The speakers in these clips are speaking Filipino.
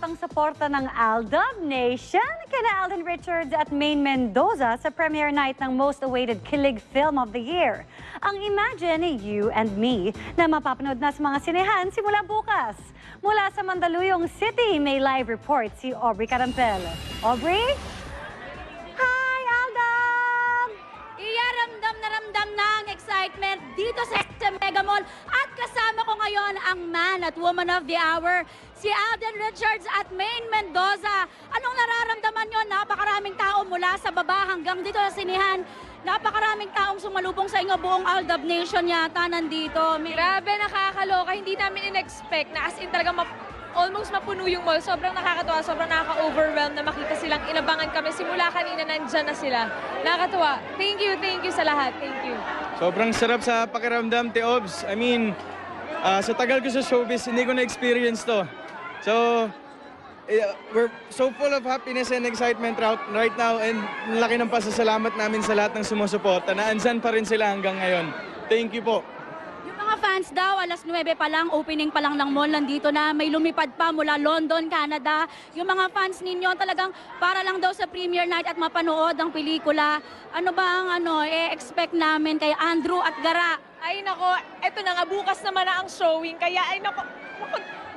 ang suporta ng Aldab Nation kina Alden Richards at Maine Mendoza sa premiere night ng most awaited kilig film of the year, ang Imagine You and Me, na mapapanood na sa mga sinehan simula bukas. Mula sa Mandaluyong City, may live report si Aubrey Carampel. Aubrey? Hi, Aldab! Ramdam na ang excitement dito sa Mega Mall at kasama ko ngayon ang man at woman of the hour, si Alden Richards at Maine Mendoza. Anong nararamdaman nyo? Napakaraming tao mula sa baba hanggang dito sa sinihan. Napakaraming taong sumalubong sa inyo, buong Aldab Nation yata nandito. Grabe, nakakaloka. Hindi namin in-expect na as in talagang almost mapuno yung mall. Sobrang nakakatuwa, sobrang nakaka-overwhelm na makita silang inabangan kami. Simula kanina, nandyan na sila. Nakakatuwa. Thank you sa lahat. Thank you. Sobrang sarap sa pakiramdam, Teobs. I mean, sa tagal ko sa showbiz, hindi ko na-experience to. So, we're so full of happiness and excitement right now, and laki ng pasasalamat namin sa lahat ng sumusuporta na andyan pa rin sila hanggang ngayon. Thank you po. Yung mga fans daw, alas 9 pa lang, opening pa lang ng mall, nandito na. May lumipad pa mula London, Canada. Yung mga fans ninyo talagang para lang daw sa premiere night at mapanood ang pelikula. Ano ba ang expect namin kay Andrew at Gara? Ay nako, eto na nga, bukas naman na ang showing. Kaya ay nako,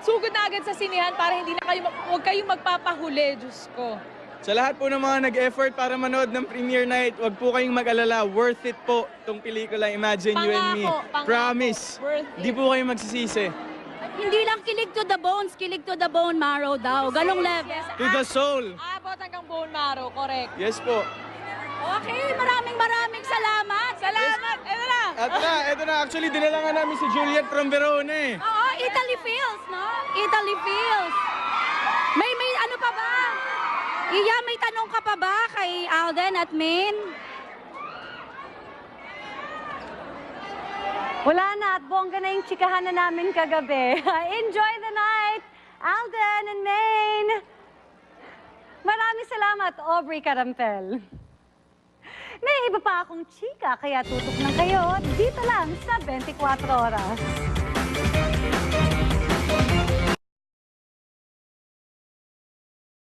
sugod na agad sa sinihan para hindi na kayo, huwag kayong magpapahuli, Diyos ko. Sa lahat po ng mga nag-effort para manood ng premiere night, wag po kayong mag-alala. Worth it po itong pelikula, Imagine You and Me. Pangako. Promise. Worth it. Di po kayo magsisisi. Hindi lang kilig to the bones, kilig to the bone marrow daw. Ganong level. Yes, To the soul. abot hanggang bone marrow, correct. Yes po. Okay, maraming salamat. Salamat! Eto na! Eto na. Actually, dinala nga namin si Juliet from Verona eh. Oo, Italy feels, no? Italy feels. May ano pa ba? Iya, may tanong ka pa ba kay Alden at Maine? Wala na at bongga na yung chikahan na namin kagabi. Enjoy the night, Alden and Maine! Maraming salamat, Aubrey Carampel. May iba pa akong chika, kaya tutok lang kayo dito lang sa 24 Oras.